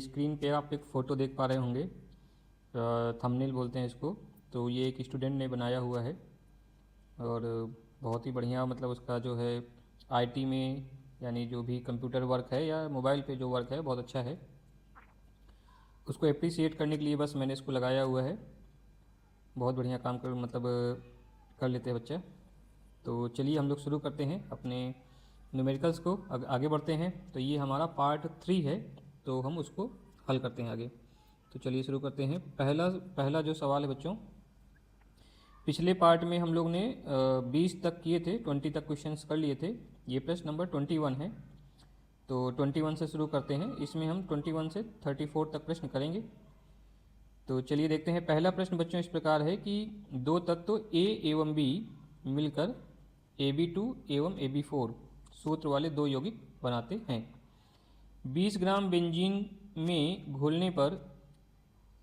Screen पे आप एक फ़ोटो देख पा रहे होंगे, थंबनेल बोलते हैं इसको। तो ये एक स्टूडेंट ने बनाया हुआ है और बहुत ही बढ़िया, मतलब उसका जो है आईटी में, यानी जो भी कंप्यूटर वर्क है या मोबाइल पे जो वर्क है बहुत अच्छा है। उसको अप्रिसिएट करने के लिए बस मैंने इसको लगाया हुआ है। बहुत बढ़िया काम कर लेते हैं बच्चा। तो चलिए हम लोग शुरू करते हैं अपने न्यूमेरिकल्स को, आगे बढ़ते हैं। तो ये हमारा पार्ट 3 है, तो हम उसको हल करते हैं आगे। तो चलिए शुरू करते हैं। पहला पहला जो सवाल है बच्चों, पिछले पार्ट में हम लोग ने 20 तक किए थे, 20 तक क्वेश्चंस कर लिए थे। ये प्रश्न नंबर 21 है, तो 21 से शुरू करते हैं। इसमें हम 21 से 34 तक प्रश्न करेंगे। तो चलिए देखते हैं। पहला प्रश्न बच्चों इस प्रकार है कि दो तत्व A एवं B मिलकर AB2 एवं AB4 सूत्र वाले दो यौगिक बनाते हैं। 20 ग्राम बेंजीन में घोलने पर,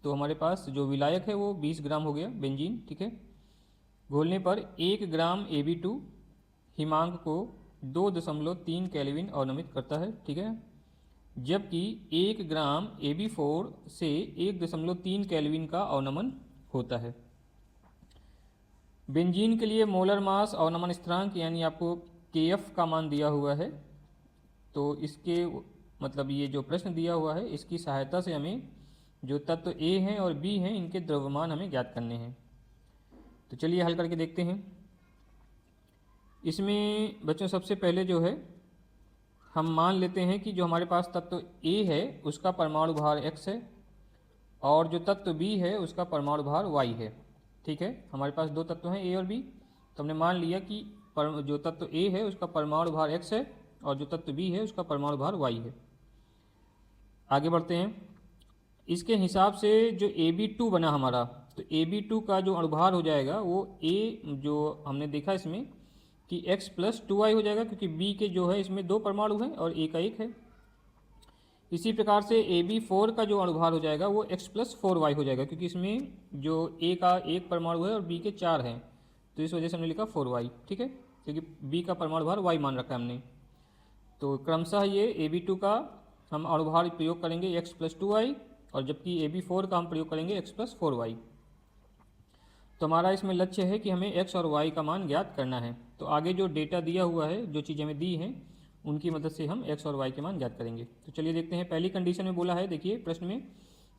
तो हमारे पास जो विलायक है वो 20 ग्राम हो गया बेंजीन, ठीक है। घोलने पर 1 ग्राम AB2 हिमांक को 2.3 केल्विन अवनमित करता है, ठीक है। जबकि 1 ग्राम AB4 से 1.3 केल्विन का अवनमन होता है। बेंजीन के लिए मोलर मास अवनमन स्थिरांक यानी आपको KF का मान दिया हुआ है। तो इसके मतलब ये जो प्रश्न दिया हुआ है इसकी सहायता से हमें जो तत्व A हैं और B हैं इनके द्रव्यमान हमें ज्ञात करने हैं। तो चलिए हल करके देखते हैं। इसमें बच्चों सबसे पहले जो है हम मान लेते हैं कि जो हमारे पास तत्व A है उसका परमाणु भार x है और जो तत्व B है उसका परमाणु भार y है, ठीक है। हमारे पास दो तत्व हैं A और B, तो हमने मान लिया कि जो तत्व A है उसका परमाणु भार x है और जो तत्व B है उसका परमाणु भार y है। आगे बढ़ते हैं। इसके हिसाब से जो AB2 बना हमारा, तो AB2 का जो अणुभार हो जाएगा वो A जो हमने देखा इसमें कि x+2y हो जाएगा, क्योंकि B के जो है इसमें दो परमाणु हैं और A का एक है। इसी प्रकार से AB4 का जो अणुभार हो जाएगा वो x+4y हो जाएगा, क्योंकि इसमें जो A का एक परमाणु है और B के 4 हैं, तो इस वजह से हमने लिखा 4y, ठीक है, क्योंकि B का परमाणु भार y मान रखा है हमने। तो क्रमशः ये AB2 का हम अणुभार प्रयोग करेंगे x+2y और जबकि AB4 का हम प्रयोग करेंगे x+4y। तो हमारा इसमें लक्ष्य है कि हमें x और y का मान ज्ञात करना है। तो आगे जो डेटा दिया हुआ है, जो चीज़ें हमें दी हैं, उनकी मदद से हम x और y के मान ज्ञात करेंगे। तो चलिए देखते हैं। पहली कंडीशन में बोला है, देखिए प्रश्न में,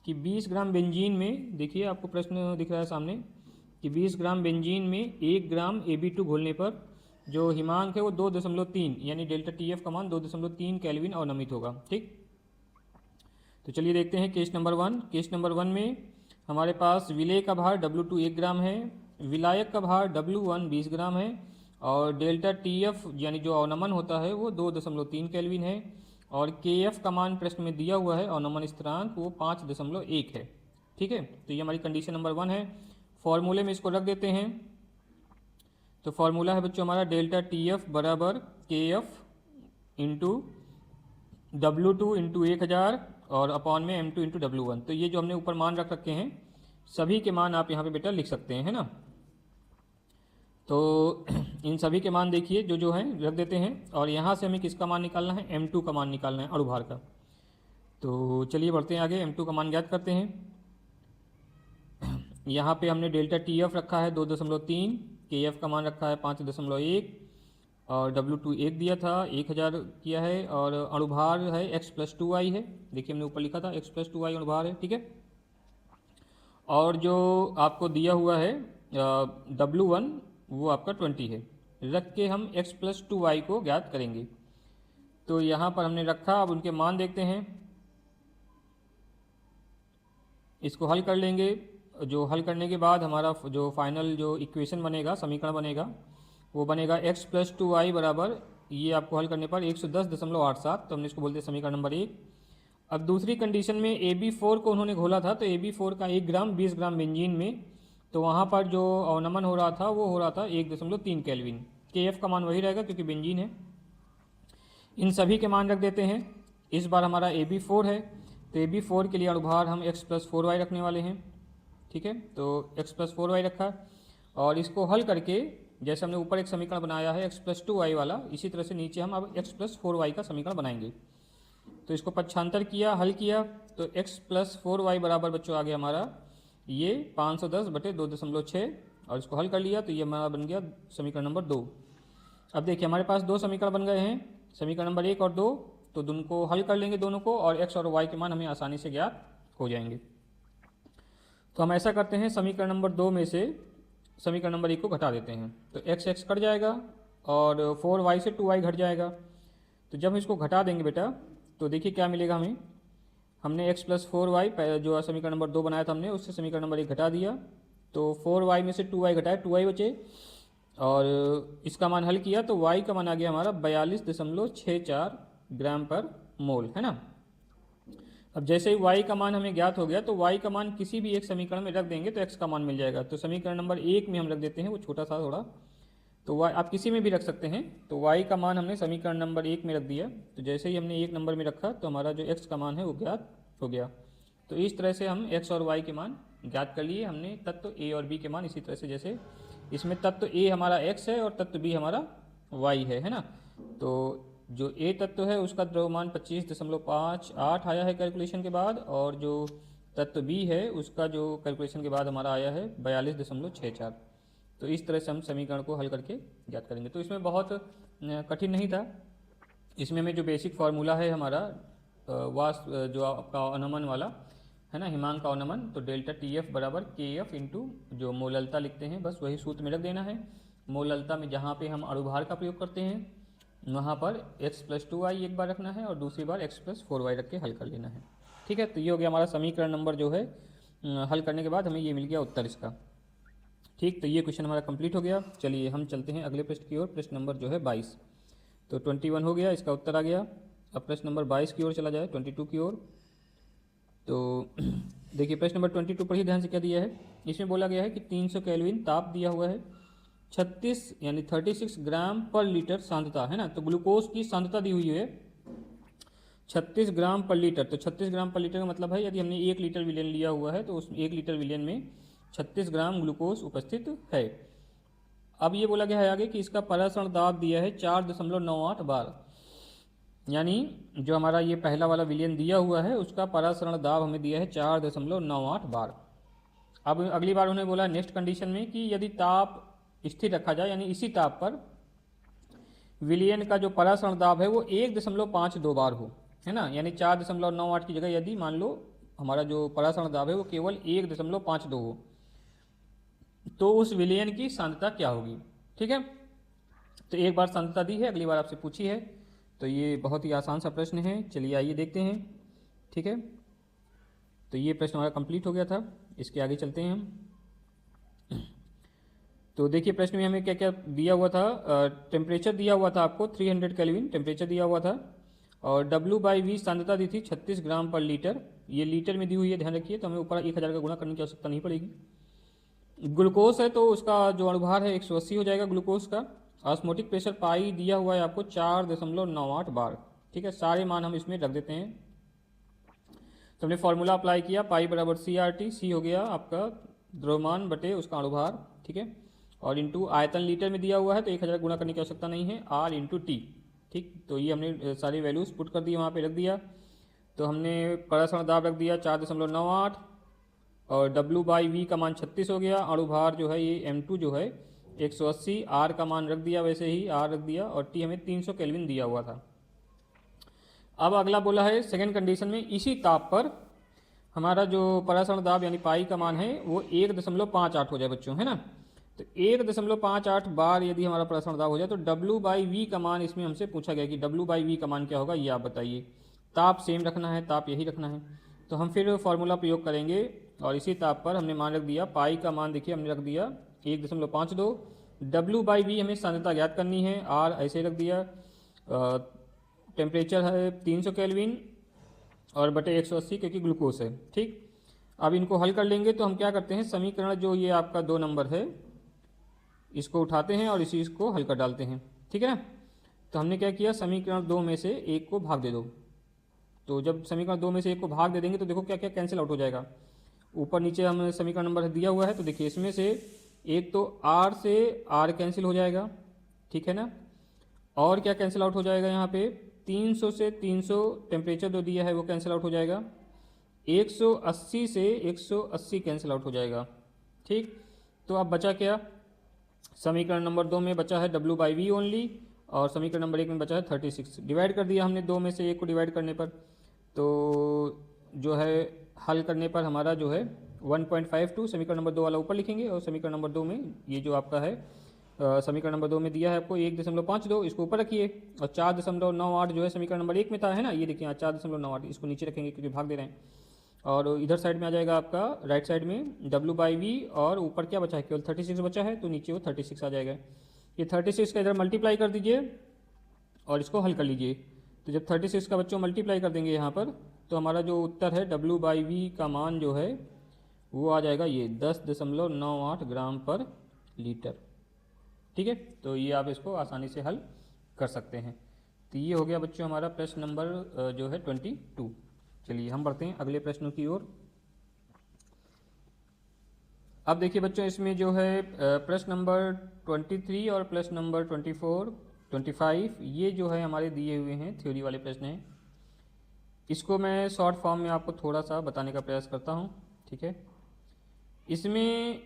कि 20 ग्राम बेंजीन में, देखिए आपको प्रश्न दिख रहा है सामने, कि 20 ग्राम बेंजीन में 1 ग्राम AB2 घोलने पर जो हिमांक है वो 2.3 यानी डेल्टा TF का मान 2.3 केल्विन अवनमित होगा, ठीक। तो चलिए देखते हैं केस नंबर 1। केस नंबर 1 में हमारे पास विलेय का भार W2 1 ग्राम है, विलायक का भार W1 20 ग्राम है और डेल्टा TF यानी जो अवनमन होता है वो 2.3 केल्विन है और KF का मान प्रश्न में दिया हुआ है, अवनमन स्थिरांक, वो 5.1 है, ठीक है। तो ये हमारी कंडीशन नंबर 1 है। फॉर्मूले में इसको रख देते हैं। तो फॉर्मूला है बच्चों हमारा डेल्टा TF बराबर KF इंटू W2 इंटू 1000 और अपॉन में M2 इंटू W1। तो ये जो हमने ऊपर मान रख रखे हैं सभी के मान आप यहाँ पे बेटा लिख सकते हैं, है ना। तो इन सभी के मान देखिए जो जो हैं रख देते हैं और यहाँ से हमें किसका मान निकालना है, M2 का मान निकालना है, अणुभार का। तो चलिए बढ़ते हैं आगे, M2 का मान ज्ञात करते हैं। यहाँ पे हमने डेल्टा TF रखा है 2.3, KF का मान रखा है 5.1 और W2 1 दिया था, 1000 किया है और अणुभार है x+2y है। देखिए हमने ऊपर लिखा था x+2y अणुभार है, ठीक है। और जो आपको दिया हुआ है W1 वो आपका 20 है। रख के हम x+2y को ज्ञात करेंगे। तो यहाँ पर हमने रखा, अब उनके मान देखते हैं। इसको हल कर लेंगे। जो हल करने के बाद हमारा जो फाइनल जो इक्वेशन बनेगा, समीकरण बनेगा, वो बनेगा x+2y बराबर, ये आपको हल करने पर 110.87। तो हमने इसको बोलते हैं समीकरण नंबर 1। अब दूसरी कंडीशन में AB4 को उन्होंने घोला था, तो AB4 का 1 ग्राम 20 ग्राम बेंजीन में, तो वहाँ पर जो अवनमन हो रहा था वो हो रहा था 1.3 केल्विन। KF का मान वही रहेगा क्योंकि बेंजीन है। इन सभी के मान रख देते हैं। इस बार हमारा AB4 है, तो AB4 के लिए अणुभार हम x+4y रखने वाले हैं, ठीक है। तो x+4y रखा और इसको हल करके जैसे हमने ऊपर एक समीकरण बनाया है x+2y वाला, इसी तरह से नीचे हम अब x+4y का समीकरण बनाएंगे। तो इसको पक्षांतर किया, हल किया, तो x प्लस 4y बराबर बच्चों आ गया हमारा ये 510/2.6, और इसको हल कर लिया तो ये हमारा बन गया समीकरण नंबर 2। अब देखिए हमारे पास दो समीकरण बन गए हैं, समीकरण नंबर 1 और 2, तो दोनों को हल कर लेंगे दोनों को, और x और y के मान हमें आसानी से ज्ञात हो जाएंगे। तो हम ऐसा करते हैं, समीकरण नंबर 2 में से समीकरण नंबर 1 को घटा देते हैं, तो x कट जाएगा और 4y से 2y घट जाएगा। तो जब हम इसको घटा देंगे बेटा तो देखिए क्या मिलेगा हमें, हमने x प्लस 4y जो समीकरण नंबर 2 बनाया था हमने, उससे समीकरण नंबर 1 घटा दिया, तो 4y में से 2y घटाए 2y बचे, और इसका मान हल किया तो y का मान आ गया हमारा 42.64 ग्राम पर मोल, है ना। अब जैसे ही y का मान हमें ज्ञात हो गया तो y का मान किसी भी एक समीकरण में रख देंगे तो x का मान मिल जाएगा। तो समीकरण नंबर 1 में हम रख देते हैं, वो छोटा सा थोड़ा, तो y आप किसी में भी रख सकते हैं। तो y का मान हमने समीकरण नंबर 1 में रख दिया, तो जैसे ही हमने 1 नंबर में रखा तो हमारा जो x का मान है वो ज्ञात हो गया। तो इस तरह से हम x और y के मान ज्ञात कर लिए हमने, तत्व a और b के मान। इसी तरह से जैसे इसमें तत्व a हमारा x है और तत्व b हमारा y है ना। तो जो a तत्व है उसका द्रव्यमान 25.58 आया है कैलकुलेशन के बाद, और जो तत्व b है उसका जो कैलकुलेशन के बाद हमारा आया है 42.64। तो इस तरह से हम समीकरण को हल करके ज्ञात करेंगे। तो इसमें बहुत कठिन नहीं था, इसमें में जो बेसिक फार्मूला है हमारा जो आपका अवनमन वाला है ना, हिमांक का अवनमन, तो डेल्टा TF बराबर KF इंटू जो मोललता लिखते हैं, बस वही सूत्र में रख देना है। मोललता में जहाँ पे हम अणुभार का प्रयोग करते हैं वहाँ पर x प्लस 2y एक बार रखना है और दूसरी बार x प्लस 4y रख के हल कर लेना है। ठीक है, तो ये हो गया हमारा समीकरण नंबर जो है, हल करने के बाद हमें ये मिल गया उत्तर इसका। ठीक, तो ये क्वेश्चन हमारा कंप्लीट हो गया। चलिए हम चलते हैं अगले प्रश्न की ओर, प्रश्न नंबर जो है 22। तो 21 हो गया, इसका उत्तर आ गया। अब प्रश्न नंबर 22 की ओर चला जाए, 22 की ओर। तो देखिए प्रश्न नंबर 22 पर ही ध्यान से क्या दिया है, इसमें बोला गया है कि 300 केल्विन ताप दिया हुआ है, 36 यानी 36 ग्राम पर लीटर सांद्रता है ना। तो ग्लूकोज की सांद्रता दी हुई है 36 ग्राम पर लीटर। तो 36 ग्राम पर लीटर का मतलब है यदि हमने 1 लीटर विलेन लिया हुआ है तो उस 1 लीटर विलेन में 36 ग्राम ग्लूकोज उपस्थित है। अब ये बोला गया है आगे कि इसका परासरण दाब दिया है 4.98 बार, यानी जो हमारा ये पहला वाला विलेन दिया हुआ है उसका परासरण दाब हमें दिया है 4.98 बार। अब अगली बार उन्होंने बोला नेक्स्ट कंडीशन में कि यदि ताप स्थिर रखा जाए, यानी इसी ताप पर विलियन का जो परासरण दाब है वो 1.52 बार हो, है ना। यानी 4.98 की जगह यदि मान लो हमारा जो परासरण दाब है वो केवल 1.52 हो, तो उस विलियन की सांद्रता क्या होगी। ठीक है, तो एक बार सांद्रता दी है, अगली बार आपसे पूछी है, तो ये बहुत ही आसान सा प्रश्न है। चलिए आइए देखते हैं। ठीक है, तो ये प्रश्न हमारा कंप्लीट हो गया था, इसके आगे चलते हैं हम। तो देखिए प्रश्न में हमें क्या क्या दिया हुआ था, टेम्परेचर दिया हुआ था आपको 300 केल्विन टेम्परेचर दिया हुआ था, और W/V सांद्रता दी थी 36 ग्राम पर लीटर, ये लीटर में दी हुई है, ध्यान रखिए। तो हमें ऊपर 1000 का गुणा करने की आवश्यकता नहीं पड़ेगी। ग्लूकोज है तो उसका जो अणुभार है 180 हो जाएगा ग्लूकोज का। ऑस्मोटिक प्रेशर पाई दिया हुआ है आपको 4.98 बार। ठीक है, सारे मान हम इसमें रख देते हैं। तो हमने फॉर्मूला अप्लाई किया, पाई बराबर CRT, सी हो गया आपका द्रव्यमान बटे उसका अणुभार। ठीक है, और इंटू आयतन लीटर में दिया हुआ है तो 1000 गुणा करने की आवश्यकता नहीं है, R इंटू टी। ठीक, तो ये हमने सारी वैल्यूज पुट कर दी, वहाँ पे रख दिया। तो हमने परासरण दाब रख दिया 4.98, और W/V का मान 36 हो गया। अणुभार जो है ये M2 जो है 180, R का मान रख दिया वैसे ही, R रख दिया, और T हमें 300 केल्विन दिया हुआ था। अब अगला बोला है सेकेंड कंडीशन में इसी ताप पर हमारा जो परासरण दाब यानी पाई का मान है वो 1.58 हो जाए बच्चों, है ना। तो 1.58 बार यदि हमारा परासरण दाब हो जाए तो W/V का मान इसमें हमसे पूछा गया कि W/V का मान क्या होगा, ये आप बताइए। ताप सेम रखना है, ताप यही रखना है। तो हम फिर फॉर्मूला प्रयोग करेंगे, और इसी ताप पर हमने मान रख दिया, पाई का मान देखिए हमने रख दिया 1.52। W/V हमें सांद्रता ज्ञात करनी है, R ऐसे रख दिया। टेम्परेचर है 300 केल्विन और बटे 180 क्योंकि ग्लूकोज है। ठीक, अब इनको हल कर लेंगे तो हम क्या करते हैं, समीकरण जो ये आपका 2 नंबर है इसको उठाते हैं और इसी इसको हल कर डालते हैं। ठीक है ना, तो हमने क्या किया, समीकरण 2 में से 1 को भाग दे दो। तो जब समीकरण 2 में से 1 को भाग दे देंगे तो देखो क्या क्या कैंसिल आउट हो जाएगा। ऊपर नीचे हमें समीकरण नंबर दिया हुआ है, तो देखिए इसमें से एक तो R से R कैंसिल हो जाएगा, ठीक है ना। और क्या कैंसिल आउट हो जाएगा यहाँ पे, 300 से 300 टेम्परेचर जो दिया है वो कैंसिल आउट हो जाएगा, 180 से 180 कैंसिल आउट हो जाएगा। ठीक, तो अब बचा क्या, समीकरण नंबर 2 में बचा है W/V ओनली, और समीकरण नंबर 1 में बचा है 36। डिवाइड कर दिया हमने 2 में से 1 को डिवाइड करने पर, तो जो है हल करने पर हमारा जो है 1.52 समीकरण नंबर 2 वाला ऊपर लिखेंगे, और समीकरण नंबर 2 में ये जो आपका है समीकरण नंबर 2 में दिया है आपको 1.52, इसको ऊपर रखिए, और 4.98 जो है समीकरण नंबर 1 में था, है ना, ये देखिए 4.98, इसको नीचे रखेंगे क्योंकि भाग दे रहे हैं, और इधर साइड में आ जाएगा आपका राइट साइड में W/V, और ऊपर क्या बचा है, केवल 36 बचा है, तो नीचे वो 36 आ जाएगा। ये 36 का इधर मल्टीप्लाई कर दीजिए और इसको हल कर लीजिए। तो जब 36 का बच्चों मल्टीप्लाई कर देंगे यहाँ पर, तो हमारा जो उत्तर है W/V का मान जो है वो आ जाएगा ये 10.98 ग्राम पर लीटर। ठीक है, तो ये आप इसको आसानी से हल कर सकते हैं। तो ये हो गया बच्चों हमारा प्रश्न नंबर जो है 22। चलिए हम बढ़ते हैं अगले प्रश्नों की ओर। अब देखिए बच्चों, इसमें जो है प्रश्न नंबर 23 और प्रश्न नंबर 24, 25 ये जो है हमारे दिए हुए हैं, थ्योरी वाले प्रश्न हैं। इसको मैं शॉर्ट फॉर्म में आपको थोड़ा सा बताने का प्रयास करता हूँ। ठीक है, इसमें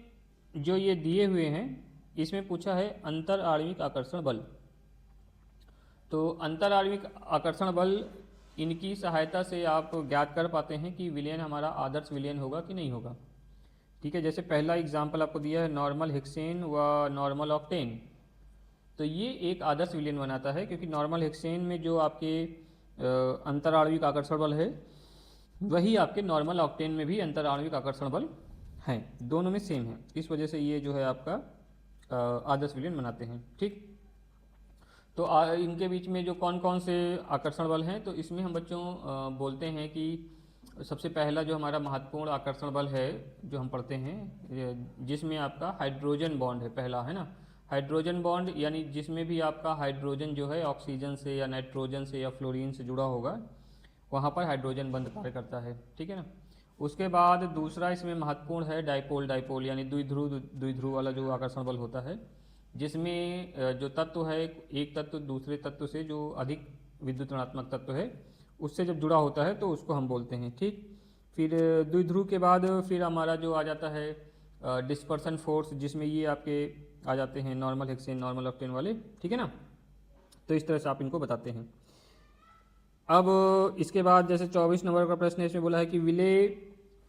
जो ये दिए हुए हैं, इसमें पूछा है अंतर आणविक आकर्षण बल। तो अंतर आणविक आकर्षण बल, इनकी सहायता से आप ज्ञात कर पाते हैं कि विलयन हमारा आदर्श विलयन होगा कि नहीं होगा। ठीक है, जैसे पहला एग्जाम्पल आपको दिया है नॉर्मल हेक्सेन व नॉर्मल ऑक्टेन, तो ये एक आदर्श विलयन बनाता है, क्योंकि नॉर्मल हेक्सेन में जो आपके अंतर आणविक आकर्षण बल है, वही आपके नॉर्मल ऑक्टेन में भी अंतर आणविक आकर्षण बल है, दोनों में सेम है। इस वजह से ये जो है आपका आदर्श विलयन बनाते हैं। ठीक, तो इनके बीच में जो कौन कौन से आकर्षण बल हैं, तो इसमें हम बच्चों बोलते हैं कि सबसे पहला जो हमारा महत्वपूर्ण आकर्षण बल है जो हम पढ़ते हैं, जिसमें आपका हाइड्रोजन बॉन्ड है पहला, है ना, हाइड्रोजन बॉन्ड, यानी जिसमें भी आपका हाइड्रोजन जो है ऑक्सीजन से या नाइट्रोजन से या फ्लोरीन से जुड़ा होगा, वहाँ पर हाइड्रोजन बंध कार्य करता है। ठीक है ना। उसके बाद दूसरा इसमें महत्वपूर्ण है डाइपोल डाइपोल, यानी द्विध्रुव वाला जो आकर्षण बल होता है, जिसमें जो तत्व है, एक तत्व दूसरे तत्व से जो अधिक विद्युत ऋणात्मक तत्व है उससे जब जुड़ा होता है तो उसको हम बोलते हैं। ठीक, फिर द्विध्रुव के बाद फिर हमारा जो आ जाता है डिस्पर्सन फोर्स, जिसमें ये आपके आ जाते हैं नॉर्मल हेक्सेन नॉर्मल ऑक्टेन वाले। ठीक है ना, तो इस तरह से आप इनको बताते हैं। अब इसके बाद जैसे 24 नंबर का प्रश्न है, इसमें बोला है कि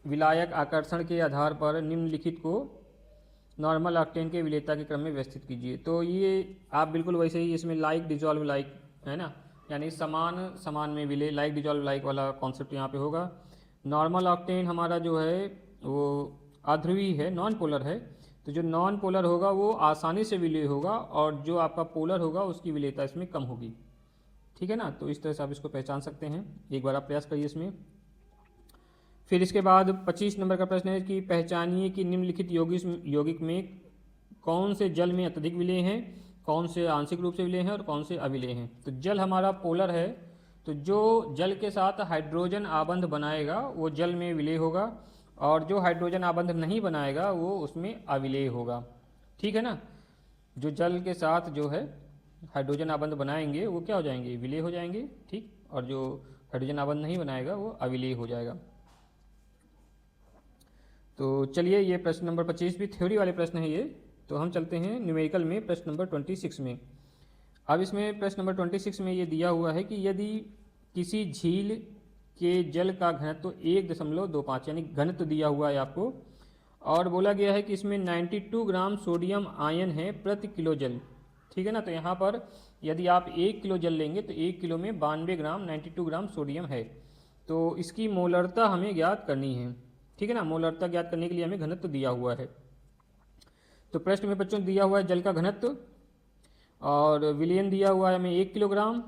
विलायक आकर्षण के आधार पर निम्नलिखित को नॉर्मल ऑक्टेन के विलेयता के क्रम में व्यवस्थित कीजिए। तो ये आप बिल्कुल वैसे ही इसमें लाइक डिजॉल्व लाइक, है ना, यानी समान समान में विलय, लाइक डिजॉल्व लाइक वाला कॉन्सेप्ट यहाँ पे होगा। नॉर्मल ऑक्टेन हमारा जो है वो अध्रुवी है, नॉन पोलर है, तो जो नॉन पोलर होगा वो आसानी से विलय होगा, और जो आपका पोलर होगा उसकी विलेयता इसमें कम होगी। ठीक है ना, तो इस तरह से आप इसको पहचान सकते हैं। एक बार आप प्रयास करिए इसमें। फिर इसके बाद 25 नंबर का प्रश्न है कि पहचानिए कि निम्नलिखित यौगिक में कौन से जल में अत्यधिक विलेय हैं, कौन से आंशिक रूप से विलेय हैं और कौन से अविलेय हैं। तो जल हमारा पोलर है, तो जो जल के साथ हाइड्रोजन आबंध बनाएगा वो जल में विलेय होगा, और जो हाइड्रोजन आबंध नहीं बनाएगा वो उसमें अविलेय होगा। ठीक है ना, जो जल के साथ जो है हाइड्रोजन आबंध बनाएंगे वो क्या हो जाएंगे, विलेय हो जाएंगे। ठीक, और जो हाइड्रोजन आबंध नहीं बनाएगा वो अविलेय हो जाएगा। तो चलिए, ये प्रश्न नंबर 25 भी थ्योरी वाले प्रश्न है ये। तो हम चलते हैं न्यूमेरिकल में प्रश्न नंबर 26 में। अब इसमें प्रश्न नंबर 26 में ये दिया हुआ है कि यदि किसी झील के जल का घनत्व 1.25, यानी घनत्व दिया हुआ है आपको, और बोला गया है कि इसमें 92 ग्राम सोडियम आयन है प्रति किलो जल। ठीक है ना, तो यहाँ पर यदि आप 1 किलो जल लेंगे तो 1 किलो में 92 ग्राम 92 ग्राम सोडियम है, तो इसकी मोलरता हमें ज्ञात करनी है। ठीक है ना, मोलरता ज्ञात करने के लिए हमें घनत्व दिया हुआ है। तो प्रश्न में बच्चों दिया हुआ है जल का घनत्व, और विलयन दिया हुआ है हमें 1 किलोग्राम।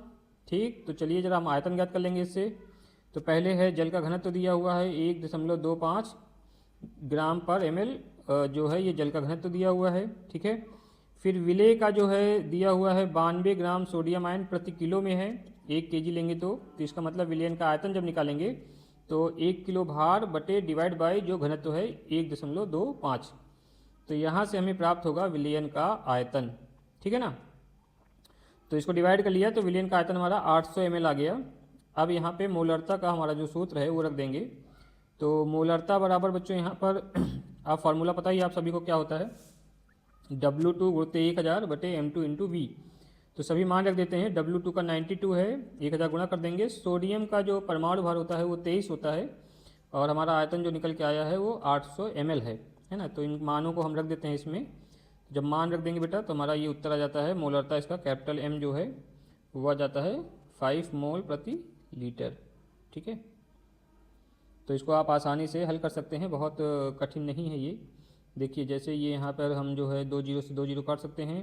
ठीक, तो चलिए जरा हम आयतन ज्ञात कर लेंगे इससे। तो पहले है जल का घनत्व दिया हुआ है 1.25 ग्राम पर ml, जो है ये जल का घनत्व दिया हुआ है। ठीक है, फिर विलेय का जो है दिया हुआ है 92 ग्राम सोडियम आयन प्रति किलो में है, 1 kg लेंगे तो इसका मतलब विलयन का आयतन जब निकालेंगे तो 1 किलो भार बटे डिवाइड बाई जो घनत्व है 1.25, तो यहाँ से हमें प्राप्त होगा विलयन का आयतन। ठीक है ना, तो इसको डिवाइड कर लिया तो विलयन का आयतन हमारा 800 ml आ गया। अब यहाँ पे मोलरता का हमारा जो सूत्र है वो रख देंगे। तो मोलरता बराबर बच्चों यहाँ पर आप फार्मूला पता ही आप सभी को क्या होता है, W2 गुणते 1000 बटे M2 इंटू वी। तो सभी मान रख देते हैं। W2 का 92 है, 1000 गुणा कर देंगे। सोडियम का जो परमाणु भार होता है वो 23 होता है और हमारा आयतन जो निकल के आया है वो 800 ml है ना। तो इन मानों को हम रख देते हैं इसमें। जब मान रख देंगे बेटा तो हमारा ये उत्तर आ जाता है। मोलरता इसका कैपिटल M जो है वो आ जाता है 5 मोल प्रति लीटर। ठीक है, तो इसको आप आसानी से हल कर सकते हैं, बहुत कठिन नहीं है ये। देखिए जैसे ये यहाँ पर हम जो है 2 जीरो से 2 जीरो काट सकते हैं।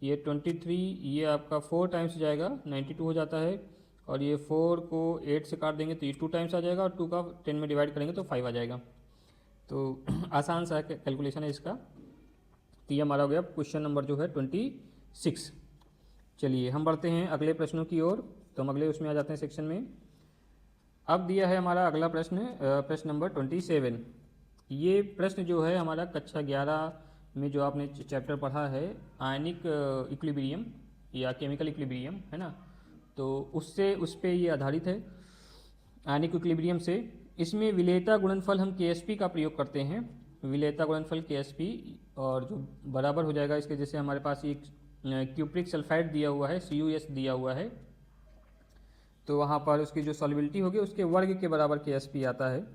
ये 23 ये आपका 4 टाइम्स जाएगा 92 हो जाता है और ये 4 को 8 से काट देंगे तो ये 2 टाइम्स आ जाएगा और 2 का 10 में डिवाइड करेंगे तो 5 आ जाएगा। तो आसान सा कैलकुलेशन है इसका। तो ये हमारा हो गया क्वेश्चन नंबर जो है 26। चलिए हम बढ़ते हैं अगले प्रश्नों की ओर। तो हम अगले उसमें आ जाते हैं सेक्शन में। अब दिया है हमारा अगला प्रश्न, प्रश्न नंबर 27। ये प्रश्न जो है हमारा कक्षा 11 में जो आपने चैप्टर पढ़ा है आयनिक इक्विलिब्रियम या केमिकल इक्विलिब्रियम है ना, तो उससे उस पर ये आधारित है, आयनिक इक्विलिब्रियम से। इसमें विलेयता गुणनफल हम KSP का प्रयोग करते हैं। विलेयता गुणनफल KSP और जो बराबर हो जाएगा इसके, जैसे हमारे पास एक क्यूप्रिक सल्फाइड दिया हुआ है CuS दिया हुआ है, तो वहाँ पर उसकी जो सॉल्युबिलिटी होगी उसके वर्ग के बराबर KSP आता है।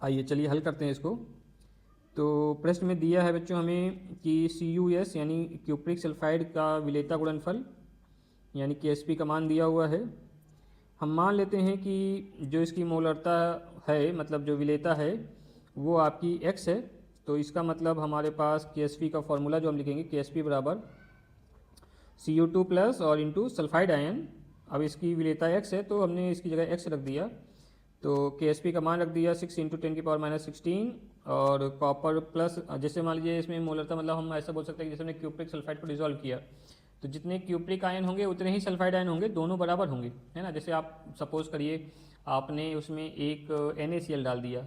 आइए चलिए हल करते हैं इसको। तो प्रश्न में दिया है बच्चों हमें कि CuS यानी क्यूप्रिक सल्फाइड का विलेयता गुणनफल यानी KSP का मान दिया हुआ है। हम मान लेते हैं कि जो इसकी मोलरता है, मतलब जो विलेयता है वो आपकी X है। तो इसका मतलब हमारे पास KSP का फॉर्मूला जो हम लिखेंगे KSP बराबर Cu2 प्लस और इंटू सल्फाइड आयन। अब इसकी विलेयता X है तो हमने इसकी जगह X रख दिया, तो KSP का मान रख दिया 6 × 10⁻16 और कॉपर प्लस, जैसे मान लीजिए इसमें मोलरता मतलब हम ऐसा बोल सकते हैं कि जैसे हमने क्यूप्रिक सल्फाइड को डिसॉल्व किया तो जितने क्यूप्रिक आयन होंगे उतने ही सल्फाइड आयन होंगे, दोनों बराबर होंगे है ना। जैसे आप सपोज करिए आपने उसमें एक NaCl डाल दिया,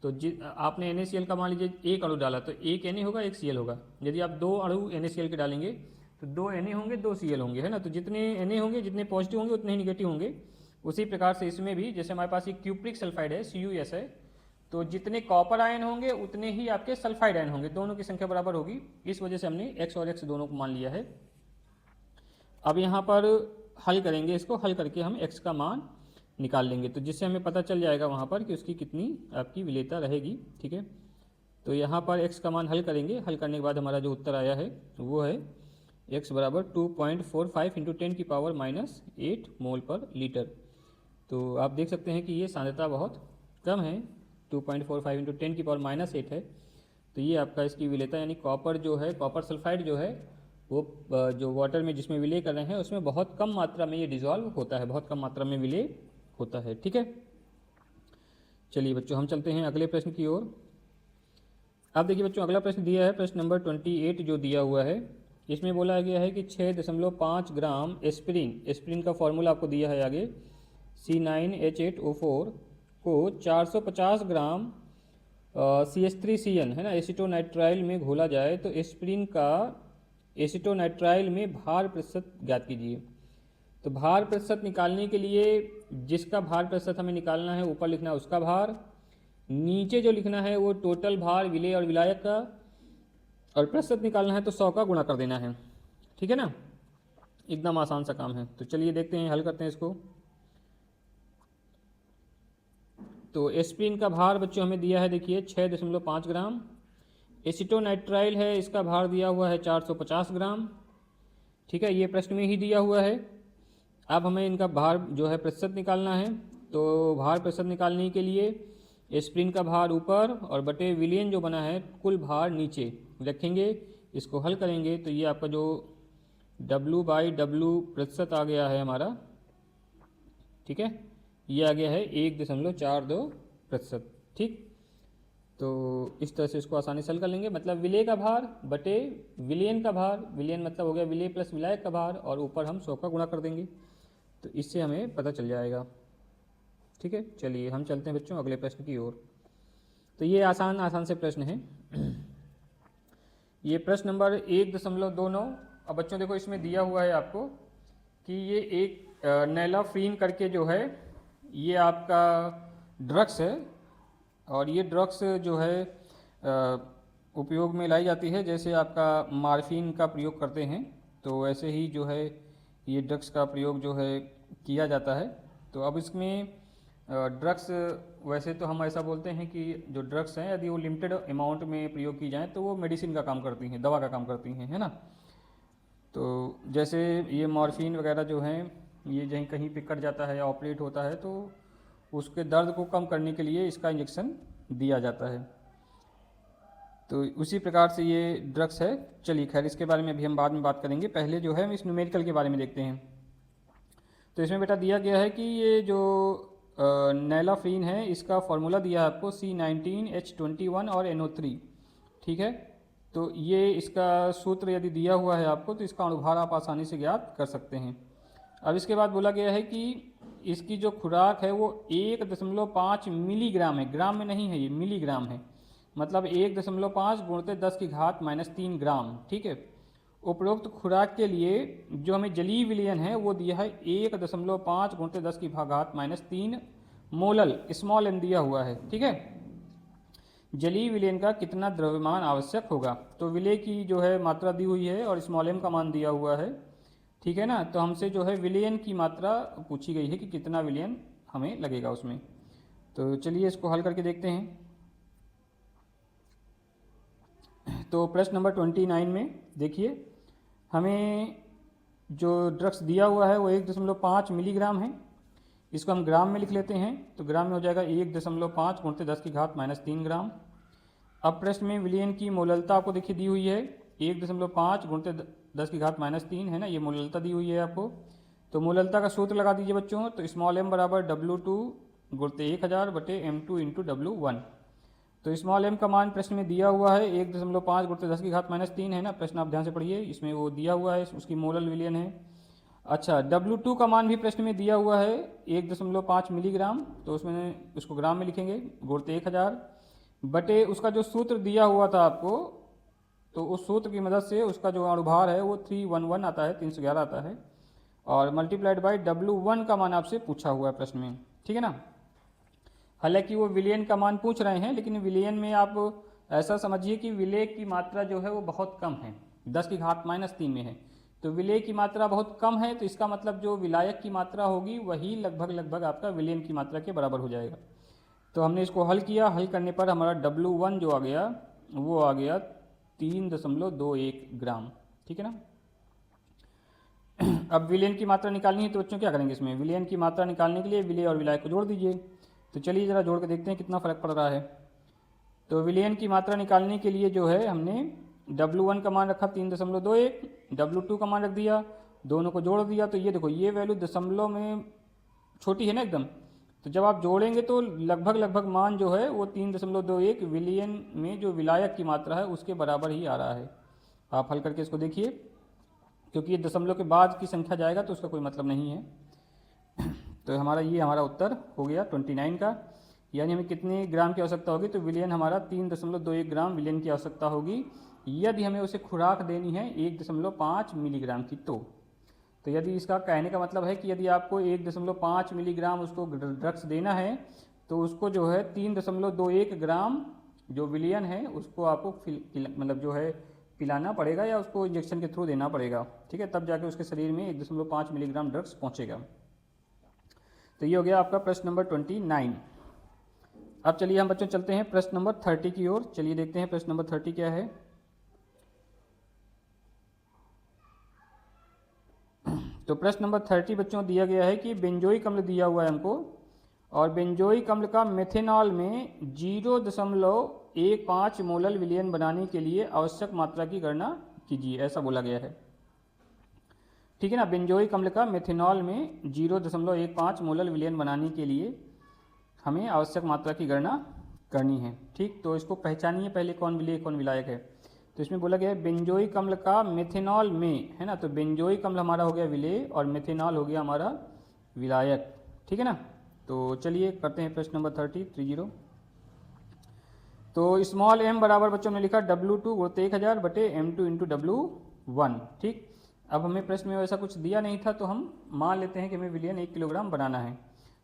तो आपने NaCl का मान लीजिए एक अणु डाला तो एक Na होगा एक Cl होगा। यदि आप 2 अणु NaCl के डालेंगे तो 2 Na होंगे 2 Cl होंगे है ना। तो जितने Na होंगे जितने पॉजिटिव होंगे उतने ही निगेटिव होंगे। उसी प्रकार से इसमें भी जैसे हमारे पास एक क्यूप्रिक सल्फाइड है CuS है, तो जितने कॉपर आयन होंगे उतने ही आपके सल्फाइड आयन होंगे, दोनों की संख्या बराबर होगी। इस वजह से हमने X और X दोनों को मान लिया है। अब यहाँ पर हल करेंगे, इसको हल करके हम X का मान निकाल लेंगे, तो जिससे हमें पता चल जाएगा वहाँ पर कि उसकी कितनी आपकी विलेयता रहेगी। ठीक है, तो यहाँ पर X का मान हल करेंगे। हल करने के बाद हमारा जो उत्तर आया है वो है X बराबर 2.45 × 10⁻⁻8 मोल पर लीटर। तो आप देख सकते हैं कि ये सांद्रता बहुत कम है, 2.45 × 10⁻⁻8 है। तो ये आपका इसकी विलेयता यानी कॉपर जो है, कॉपर सल्फाइड जो है वो जो वाटर में जिसमें विलय कर रहे हैं उसमें बहुत कम मात्रा में ये डिजॉल्व होता है, बहुत कम मात्रा में विलय होता है। ठीक है, चलिए बच्चों हम चलते हैं अगले प्रश्न की ओर। अब देखिए बच्चों अगला प्रश्न दिया है प्रश्न नंबर 28 जो दिया हुआ है। इसमें बोला गया है कि 6.5 ग्राम एस्पिरिन का फॉर्मूला आपको दिया है आगे C9H8O4 को 450 ग्राम CH3CN है ना एसीटोनाइट्राइल में घोला जाए तो एस्पिरिन का एसीटोनाइट्राइल में भार प्रतिशत ज्ञात कीजिए। तो भार प्रतिशत निकालने के लिए जिसका भार प्रतिशत हमें निकालना है ऊपर लिखना है उसका भार, नीचे जो लिखना है वो टोटल भार विलेय और विलायक का, और प्रतिशत निकालना है तो 100 का गुणा कर देना है। ठीक है ना, एकदम आसान सा काम है। तो चलिए देखते हैं, हल करते हैं इसको। तो एस्पिरिन का भार बच्चों हमें दिया है देखिए 6.5 ग्राम, एसीटोनाइट्राइल है इसका भार दिया हुआ है 450 ग्राम। ठीक है, ये प्रश्न में ही दिया हुआ है। अब हमें इनका भार जो है प्रतिशत निकालना है, तो भार प्रतिशत निकालने के लिए एस्पिरिन का भार ऊपर और बटे विलियन जो बना है कुल भार नीचे रखेंगे, इसको हल करेंगे तो ये आपका जो W/W प्रतिशत आ गया है हमारा। ठीक है, ये आ गया है 1.42%। ठीक, तो इस तरह से इसको आसानी से हल कर लेंगे। मतलब विलेय का भार बटे विलियन का भार, विलियन मतलब हो गया विलेय प्लस विलायक का भार, और ऊपर हम 100 का गुणा कर देंगे, तो इससे हमें पता चल जाएगा। ठीक है, चलिए हम चलते हैं बच्चों अगले प्रश्न की ओर। तो ये आसान से प्रश्न है। ये प्रश्न नंबर 1.29। अब बच्चों देखो इसमें दिया हुआ है आपको कि ये एक नैलाफ्रीन करके जो है ये आपका ड्रग्स है, और ये ड्रग्स जो है उपयोग में लाई जाती है, जैसे आपका मार्फिन का प्रयोग करते हैं तो वैसे ही जो है ये ड्रग्स का प्रयोग जो है किया जाता है। तो अब इसमें ड्रग्स, वैसे तो हम ऐसा बोलते हैं कि जो ड्रग्स हैं यदि वो लिमिटेड अमाउंट में प्रयोग की जाएँ तो वो मेडिसिन का काम करती हैं, दवा का काम करती हैं, है ना। तो जैसे ये मॉर्फिन वगैरह जो हैं ये कहीं कहीं पे कट जाता है या ऑपरेट होता है तो उसके दर्द को कम करने के लिए इसका इंजेक्शन दिया जाता है। तो उसी प्रकार से ये ड्रग्स है। चलिए खैर, इसके बारे में अभी हम बाद में बात करेंगे, पहले जो है हम इस न्यूमेरिकल के बारे में देखते हैं। तो इसमें बेटा दिया गया है कि ये जो नैलाफ्रीन है इसका फॉर्मूला दिया है आपको C19H21 और NO3, ठीक है। तो ये इसका सूत्र यदि दिया हुआ है आपको तो इसका अणुभार आप आसानी से ज्ञात कर सकते हैं। अब इसके बाद बोला गया है कि इसकी जो खुराक है वो 1.5 मिलीग्राम है, ग्राम में नहीं है, ये मिलीग्राम है, मतलब 1.5 गुणित 10 की घात -3 ग्राम, ठीक है। उपरोक्त खुराक के लिए जो हमें जलीय विलयन है वो दिया है 1.5 गुणित 10 की घात -3 मोलल, स्मॉल एम दिया हुआ है, ठीक है। जलीय विलयन का कितना द्रव्यमान आवश्यक होगा, तो विलय की जो है मात्रा दी हुई है और स्मॉल एम का मान दिया हुआ है, ठीक है ना। तो हमसे जो है विलयन की मात्रा पूछी गई है कि कितना विलयन हमें लगेगा उसमें। तो चलिए इसको हल करके देखते हैं। तो प्रश्न नंबर 29 में देखिए, हमें जो ड्रग्स दिया हुआ है वो 1.5 मिलीग्राम है, इसको हम ग्राम में लिख लेते हैं। तो ग्राम में हो जाएगा 1.5 गुणित 10 की घात -3 ग्राम। अब प्रश्न में विलयन की मोललता आपको देखिए दी हुई है 1.5 गुणित 10 की घात -3 है ना, ये मोललता दी हुई है आपको। तो मोललता का सूत्र लगा दीजिए बच्चों। तो स्मॉल m बराबर W2 गुणित 1000 बटे M2 इंटू W1। तो स्मॉल m का मान प्रश्न में दिया हुआ है 1.5 गुणित 10 की घात -3 है ना, प्रश्न आप ध्यान से पढ़िए, इसमें वो दिया हुआ है, उसकी मोलल विलयन है। अच्छा, W2 का मान भी प्रश्न में दिया हुआ है 1.5 मिलीग्राम, तो उसमें उसको ग्राम में लिखेंगे, गुणित 1000 बटे उसका जो सूत्र दिया हुआ था आपको, तो उस सूत्र की मदद से उसका जो अणुभार है वो 311 आता है, 311 आता है, और मल्टीप्लाइड बाय W1 का मान आपसे पूछा हुआ है प्रश्न में, ठीक है ना। हालांकि वो विलयन का मान पूछ रहे हैं, लेकिन विलयन में आप ऐसा समझिए कि विलय की मात्रा जो है वो बहुत कम है, 10 की घात -3 में है। तो विलय की मात्रा बहुत कम है, तो इसका मतलब जो विलायक की मात्रा होगी वही लगभग आपका विलयन की मात्रा के बराबर हो जाएगा। तो हमने इसको हल किया, हल करने पर हमारा W1 जो आ गया वो आ गया 3.21 ग्राम, ठीक है ना। अब विलयन की मात्रा निकालनी है तो बच्चों क्या करेंगे, इसमें विलयन की मात्रा निकालने के लिए विलय और विलायक को जोड़ दीजिए। तो चलिए ज़रा जोड़ के देखते हैं कितना फ़र्क पड़ रहा है। तो विलयन की मात्रा निकालने के लिए जो है हमने W1 का मान रखा 3.21, W2 का मान रख दिया, दोनों को जोड़ दिया। तो ये देखो, ये वैल्यू दशमलव में छोटी है ना एकदम, तो जब आप जोड़ेंगे तो लगभग मान जो है वो 3.21 विलयन में जो विलायक की मात्रा है उसके बराबर ही आ रहा है। आप हल करके इसको देखिए, क्योंकि ये दशमलव के बाद की संख्या जाएगा तो उसका कोई मतलब नहीं है। तो हमारा उत्तर हो गया 29 का, यानी हमें कितने ग्राम की आवश्यकता होगी, तो विलयन हमारा 3.21 ग्राम विलयन की आवश्यकता होगी, यदि हमें उसे खुराक देनी है 1.5 मिलीग्राम की। तो यदि इसका कहने का मतलब है कि यदि आपको 1.5 मिलीग्राम उसको ड्रग्स देना है तो उसको जो है 3.21 ग्राम जो विलयन है उसको आपको मतलब जो है पिलाना पड़ेगा या उसको इंजेक्शन के थ्रू देना पड़ेगा, ठीक है, तब जाके उसके शरीर में 1.5 मिलीग्राम ड्रग्स पहुंचेगा। तो ये हो गया आपका प्रश्न नंबर 29। अब चलिए हम बच्चों चलते हैं प्रश्न नंबर 30 की ओर। चलिए देखते हैं प्रश्न नंबर 30 क्या है। तो प्रश्न नंबर 30 बच्चों दिया गया है कि बेंजोइक अम्ल दिया हुआ है हमको, और बेंजोइक अम्ल का मेथेनॉल में 0.15 मोलल विलयन बनाने के लिए आवश्यक मात्रा की गणना कीजिए, ऐसा बोला गया है, ठीक है ना। बेंजोइक अम्ल का मेथेनॉल में 0.15 मोलल विलयन बनाने के लिए हमें आवश्यक मात्रा की गणना करनी है, ठीक। तो इसको पहचानिए पहले, कौन विलय कौन विलायक है। तो इसमें बोला गया है बेंजोइक अम्ल का मेथेनॉल में, है ना, तो बेंजोइक अम्ल हमारा हो गया विलय और मेथेनॉल हो गया हमारा विलायक, ठीक है ना। तो चलिए करते हैं प्रश्न नंबर 30। तो स्मॉल m बराबर बच्चों ने लिखा W2 गुणित 1000 बटे M2 इंटू W1, ठीक। अब हमें प्रश्न में वैसा कुछ दिया नहीं था, तो हम मान लेते हैं कि हमें विलयन 1 किलोग्राम बनाना है।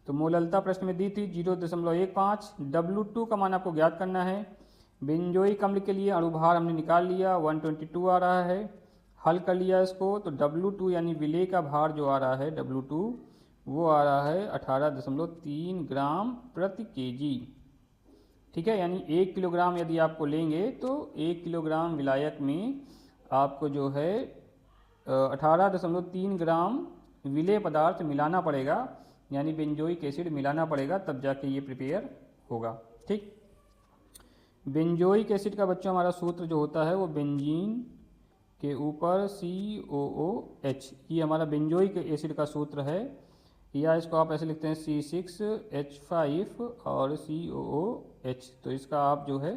तो मोललता प्रश्न में दी थी 0.15। W2 का मान आपको ज्ञात करना है। बेंजोइक अम्ल के लिए अणुभार हमने निकाल लिया, 122 आ रहा है। हल कर लिया इसको, तो W2 यानी विलेय का भार जो आ रहा है W2 वो आ रहा है 18.3 ग्राम प्रति केजी। ठीक है, यानी 1 किलोग्राम यदि आपको लेंगे तो 1 किलोग्राम विलायक में आपको जो है 18.3 ग्राम विलेय पदार्थ मिलाना पड़ेगा, यानी बेंजोइक एसिड मिलाना पड़ेगा, तब जाके ये प्रिपेयर होगा। ठीक, बेंजोइक एसिड का बच्चों हमारा सूत्र जो होता है वो बेंजीन के ऊपर COOH, ये हमारा बेंजोइक एसिड का सूत्र है, या इसको आप ऐसे लिखते हैं C6H5 और COOH। तो इसका आप जो है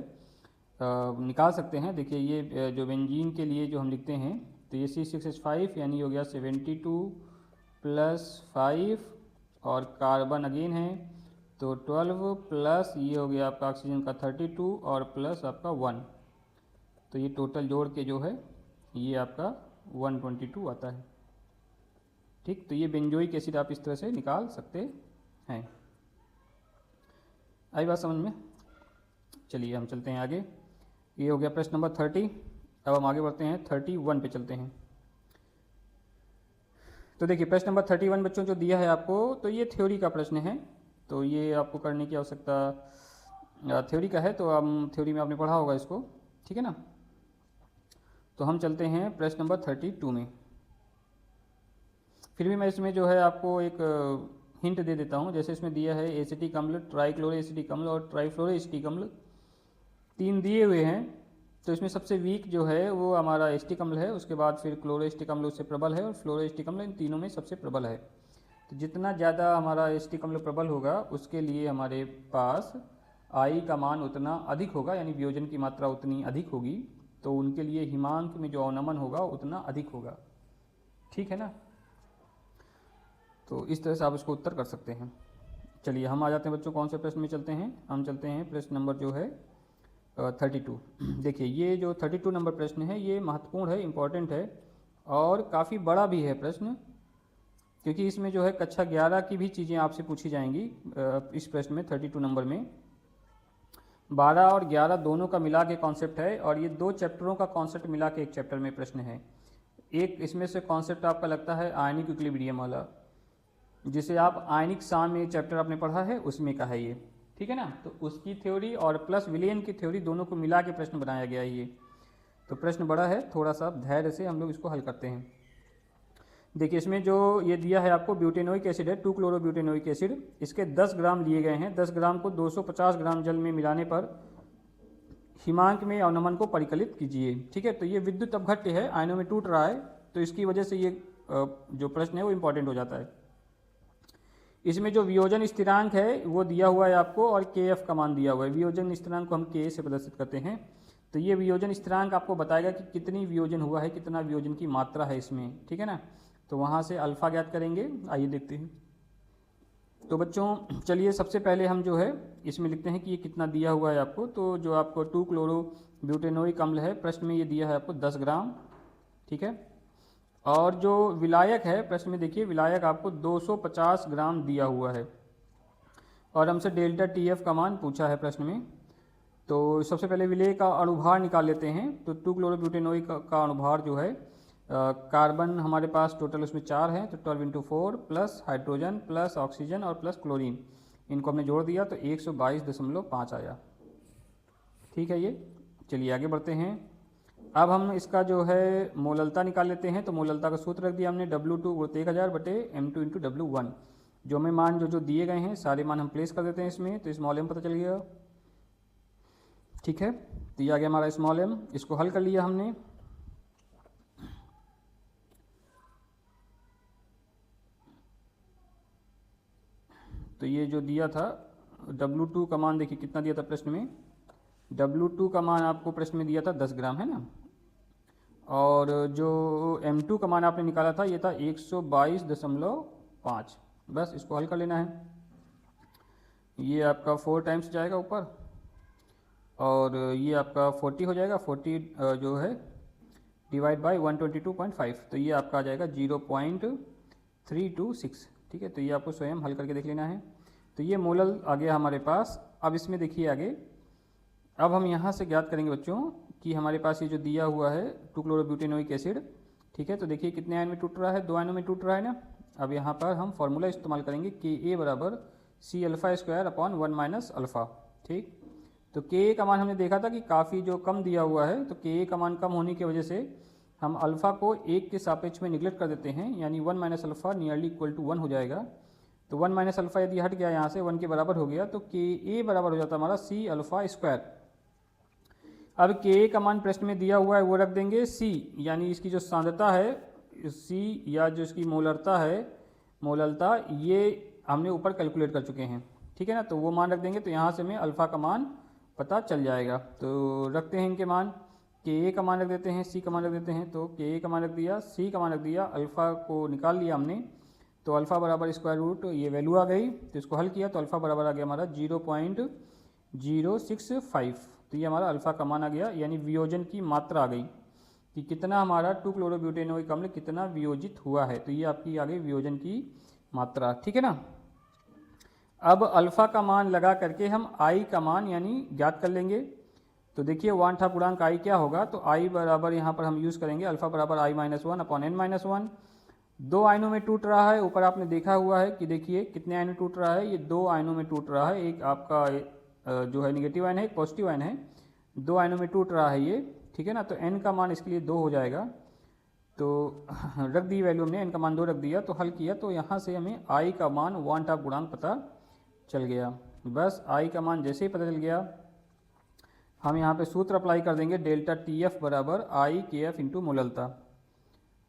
निकाल सकते हैं। देखिए ये जो बेंजीन के लिए जो हम लिखते हैं, तो ये C6H5 यानी हो गया 72 + 5 और कार्बन अगेन है तो 12 प्लस ये हो गया आपका ऑक्सीजन का 32 और प्लस आपका 1, तो ये टोटल जोड़ के जो है ये आपका 122 आता है। ठीक, तो ये बेंजोइक एसिड आप इस तरह से निकाल सकते हैं। आई बात समझ में? चलिए हम चलते हैं आगे। ये हो गया प्रश्न नंबर 30। अब हम आगे बढ़ते हैं 31 पे चलते हैं। तो देखिए प्रश्न नंबर 31 बच्चों जो दिया है आपको, तो ये थ्योरी का प्रश्न है, तो ये आपको करने की आवश्यकता थ्योरी का है, तो हम थ्योरी में आपने पढ़ा होगा इसको, ठीक है ना। तो हम चलते हैं प्रश्न नंबर 32 में। फिर भी मैं इसमें जो है आपको एक हिंट दे देता हूँ। जैसे इसमें दिया है एसिटिक अम्ल, ट्राइक्लोरो एसिटिक अम्ल और ट्राइफ्लोरो एसिटिक अम्ल, 3 दिए हुए हैं। तो इसमें सबसे वीक जो है वो हमारा एसिटिक अम्ल है, उसके बाद फिर क्लोरो एसिटिक अम्ल उससे प्रबल है और फ्लोरो एसिटिक अम्ल, इन तीनों में सबसे प्रबल है। तो जितना ज़्यादा हमारा एसिटिक अम्ल प्रबल होगा उसके लिए हमारे पास आई का मान उतना अधिक होगा, यानी वियोजन की मात्रा उतनी अधिक होगी, तो उनके लिए हिमांक में जो अवनमन होगा उतना अधिक होगा। ठीक है ना, तो इस तरह से आप इसको उत्तर कर सकते हैं। चलिए हम आ जाते हैं बच्चों कौन से प्रश्न में चलते हैं। हम चलते हैं प्रश्न नंबर जो है 32। देखिए ये जो 32 नंबर प्रश्न है ये महत्वपूर्ण है, इम्पॉर्टेंट है और काफ़ी बड़ा भी है प्रश्न, क्योंकि इसमें जो है कक्षा 11 की भी चीज़ें आपसे पूछी जाएंगी। इस प्रश्न में 32 नंबर में 12 और 11 दोनों का मिला के कॉन्सेप्ट है, और ये 2 चैप्टरों का कॉन्सेप्ट मिला के एक चैप्टर में प्रश्न है। एक इसमें से कॉन्सेप्ट आपका लगता है आयनिक इक्विलिब्रियम वाला, जिसे आप आयनिक साम्य चैप्टर आपने पढ़ा है उसमें का है ये, ठीक है ना। तो उसकी थ्योरी और प्लस विलयन की थ्योरी दोनों को मिला के प्रश्न बनाया गया है ये। तो प्रश्न बड़ा है, थोड़ा सा धैर्य से हम लोग इसको हल करते हैं। देखिए इसमें जो ये दिया है आपको ब्यूटेनोइक एसिड है, 2 क्लोरो ब्यूटेनोइक एसिड, इसके 10 ग्राम लिए गए हैं। 10 ग्राम को 250 ग्राम जल में मिलाने पर हिमांक में अवनमन को परिकलित कीजिए। ठीक है, तो ये विद्युत अपघट्य है, आयनों में टूट रहा है, तो इसकी वजह से ये जो प्रश्न है वो इंपॉर्टेंट हो जाता है। इसमें जो वियोजन स्थिरांक है वो दिया हुआ है आपको, और KF का मान दिया हुआ है। वियोजन स्थिरांक को हम K से प्रदर्शित करते हैं, तो ये वियोजन स्थिरांक आपको बताएगा कि कितनी वियोजन हुआ है, कितना वियोजन की मात्रा है इसमें, ठीक है ना। तो वहाँ से अल्फा ज्ञात करेंगे, आइए देखते हैं। तो बच्चों चलिए सबसे पहले हम जो है इसमें लिखते हैं कि ये कितना दिया हुआ है आपको। तो जो आपको 2 क्लोरो ब्यूटेनोइक अम्ल है प्रश्न में ये दिया है आपको 10 ग्राम, ठीक है। और जो विलायक है प्रश्न में देखिए विलायक आपको 250 ग्राम दिया हुआ है, और हमसे डेल्टा TF का मान पूछा है प्रश्न में। तो सबसे पहले विलेय का अणुभार निकाल लेते हैं। तो 2 क्लोरो ब्यूटेनोइक का अणुभार जो है कार्बन हमारे पास टोटल उसमें 4 हैं, तो 12 × 4 प्लस हाइड्रोजन प्लस ऑक्सीजन और प्लस क्लोरीन, इनको हमने जोड़ दिया तो 122.5 आया। ठीक है, ये चलिए आगे बढ़ते हैं। अब हम इसका जो है मोललता निकाल लेते हैं। तो मोललता का सूत्र रख दिया हमने W2 × 1000/M2 × W1। जो हमें मान जो दिए गए हैं सारे मान हम प्लेस कर देते हैं इसमें, तो स्मॉल m पता चल गया। ठीक है, तो ये आ गया हमारा स्मॉल m, इसको हल कर लिया हमने। तो ये जो दिया था W2 का मान देखिए कितना दिया था प्रश्न में, W2 का मान आपको प्रश्न में दिया था 10 ग्राम, है ना। और जो M2 का मान आपने निकाला था ये था 122.5। बस इसको हल कर लेना है। ये आपका 4 टाइम्स जाएगा ऊपर, और ये आपका 40 हो जाएगा। 40 जो है डिवाइड बाई 122.5, तो ये आपका आ जाएगा 0.326। ठीक है, तो ये आपको स्वयं हल करके देख लेना है। तो ये मोलल आ गया हमारे पास। अब इसमें देखिए आगे, अब हम यहाँ से ज्ञात करेंगे बच्चों कि हमारे पास ये जो दिया हुआ है 2-क्लोरोब्यूटेनोइक एसिड, ठीक है, तो देखिए कितने आयन में टूट रहा है, 2 आयनों में टूट रहा है ना। अब यहाँ पर हम फॉर्मूला इस्तेमाल करेंगे Ka बराबर C⁴ - ठीक। तो Ka का मान हमने देखा था कि काफ़ी जो कम दिया हुआ है, तो Ka का मान कम होने की वजह से हम अल्फ़ा को 1 के सापेक्ष में निगलेक्ट कर देते हैं, यानी 1 - अल्फ़ा नियरली इक्वल टू 1 हो जाएगा। तो 1 - अल्फ़ा यदि हट गया यहाँ से 1 के बराबर हो गया, तो Ka बराबर हो जाता हमारा C⁴। अब Ka का मान प्रश्न में दिया हुआ है वो रख देंगे C, यानी इसकी जो सांद्रता है C या जो इसकी मोलरता है, मोललता, ये हमने ऊपर कैलकुलेट कर चुके हैं, ठीक है ना। तो वो मान रख देंगे, तो यहाँ से हमें अल्फ़ा का मान पता चल जाएगा। तो रखते हैं इनके मान, Ka का मान रख देते हैं, C का मान रख देते हैं। तो Ka का मान रख दिया, C का मान रख दिया, अल्फ़ा को निकाल लिया हमने, तो अल्फ़ा बराबर स्क्वायर रूट ये वैल्यू आ गई। तो इसको हल किया तो अल्फ़ा बराबर आ गया हमारा 0.065। तो ये हमारा अल्फ़ा का मान आ गया, यानी वियोजन की मात्रा आ गई कि कितना हमारा 2-क्लोरोब्यूटेनोइक अम्ल कितना वियोजित हुआ है। तो ये आपकी आ गई वियोजन की मात्रा, ठीक है ना। अब अल्फ़ा का मान लगा करके हम I का मान यानी ज्ञात कर लेंगे। तो देखिए वांछा पूर्णांक I क्या होगा, तो I बराबर यहाँ पर हम यूज़ करेंगे अल्फ़ा बराबर I-1/n-1। 2 आयनों में टूट रहा है, ऊपर आपने देखा हुआ है कि देखिए कितने आयनों में टूट रहा है, ये 2 आयनों में टूट रहा है। एक आपका जो है निगेटिव आयन है, एक पॉजिटिव आयन है, 2 आयनों में टूट रहा है ये, ठीक है ना। तो n का मान इसके लिए 2 हो जाएगा। तो रख दी वैल्यू हमने, n का मान 2 रख दिया, तो हल किया तो यहाँ से हमें I का मान वांछा पूर्णांक पता चल गया। बस I का मान जैसे ही पता चल गया, हम यहाँ पे सूत्र अप्लाई कर देंगे, डेल्टा TF बराबर IKF इंटू मोललता,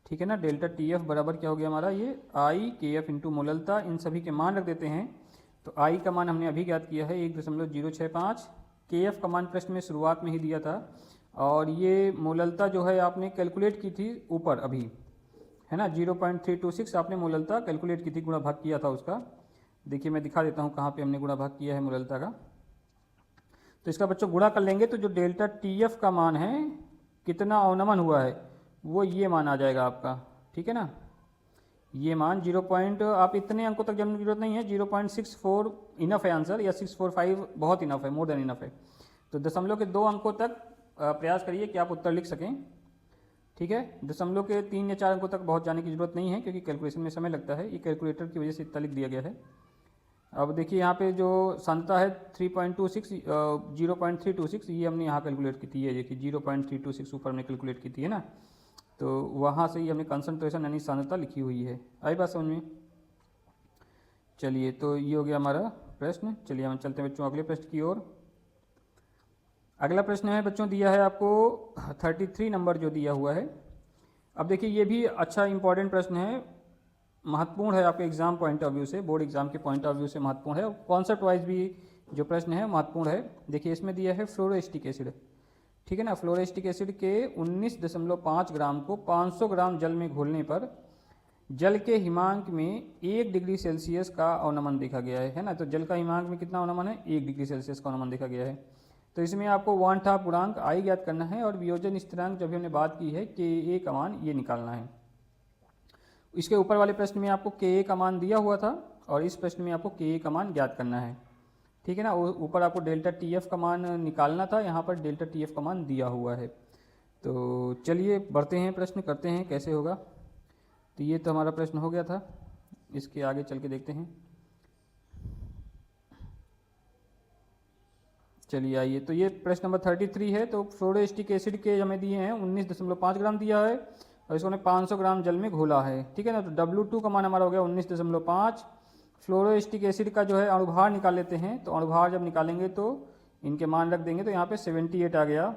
ठीक है ना। डेल्टा TF बराबर क्या हो गया हमारा, ये IKF इंटू मोललता। इन सभी के मान रख देते हैं। तो I का मान हमने अभी ज्ञात किया है 1.065। KF का मान प्रश्न में शुरुआत में ही दिया था, और ये मोललता जो है आपने कैलकुलेट की थी ऊपर अभी, है ना, 0.326 आपने मोललता कैलकुलेट की थी, गुणा भाग किया था उसका। देखिए मैं दिखा देता हूँ कहाँ पे हमने गुणा भाग किया है मोललता का। तो इसका बच्चों गुणा कर लेंगे, तो जो डेल्टा TF का मान है, कितना अवनमन हुआ है, वो ये मान आ जाएगा आपका, ठीक है ना। ये मान 0. आप इतने अंकों तक जानने की जरूरत नहीं है, 0.64 इनफ है आंसर, या 645 बहुत इनफ है, मोर देन इनफ है। तो दशमलव के 2 अंकों तक प्रयास करिए कि आप उत्तर लिख सकें, ठीक है। दशमलव के 3 या 4 अंकों तक बहुत जाने की जरूरत नहीं है, क्योंकि कैलकुलेशन में समय लगता है, ये कैलकुलेटर की वजह से इतना लिख दिया गया है। अब देखिए यहाँ पे जो सांद्रता है 0.326, ये हमने यहाँ कैलकुलेट की थी, ये देखिए 0.326 ऊपर हमने कैलकुलेट की थी, है ना। तो वहाँ से ही हमने कंसंट्रेशन यानी सांद्रता लिखी हुई है। आई बात समझ में। चलिए, तो ये हो गया हमारा प्रश्न। चलिए हम चलते हैं बच्चों अगले प्रश्न की ओर। अगला प्रश्न है बच्चों, दिया है आपको 33 नंबर जो दिया हुआ है। अब देखिए ये भी अच्छा इंपॉर्टेंट प्रश्न है, महत्वपूर्ण है आपके एग्जाम पॉइंट ऑफ व्यू से, बोर्ड एग्जाम के पॉइंट ऑफ व्यू से महत्वपूर्ण है, और कॉन्सेप्ट वाइज भी जो प्रश्न है महत्वपूर्ण है। देखिए इसमें दिया है फ्लोरोएस्टिक एसिड, ठीक है ना। फ्लोरोएस्टिक एसिड के 19.5 ग्राम को 500 ग्राम जल में घोलने पर जल के हिमांक में 1 डिग्री सेल्सियस का अवनमन देखा गया है ना। तो जल का हिमांक में कितना अवनमन है, 1 डिग्री सेल्सियस का अवनमन देखा गया है। तो इसमें आपको वांछा पूर्णांक I ज्ञात करना है, और वियोजन स्थिरांक जब हमने बात की है Ka का मान ये निकालना है। इसके ऊपर वाले प्रश्न में आपको Ka का मान दिया हुआ था, और इस प्रश्न में आपको Ka का मान ज्ञात करना है, ठीक है ना। ऊपर आपको डेल्टा TF का मान निकालना था, यहाँ पर डेल्टा TF का मान दिया हुआ है। तो चलिए बढ़ते हैं, प्रश्न करते हैं कैसे होगा। तो ये तो हमारा प्रश्न हो गया था, इसके आगे चल के देखते हैं। चलिए आइए, तो ये प्रश्न नंबर 33 है। तो फ्लोरोएस्टिक एसिड के हमें दिए हैं 19.5 ग्राम दिया है, और इसको हमने 500 ग्राम जल में घोला है, ठीक है ना। तो W2 का मान हमारा हो गया 19.5। फ्लोरोएस्टिक एसिड का जो है अणुभार निकाल लेते हैं। तो अणुभार जब निकालेंगे तो इनके मान रख देंगे, तो यहाँ पे 78 आ गया।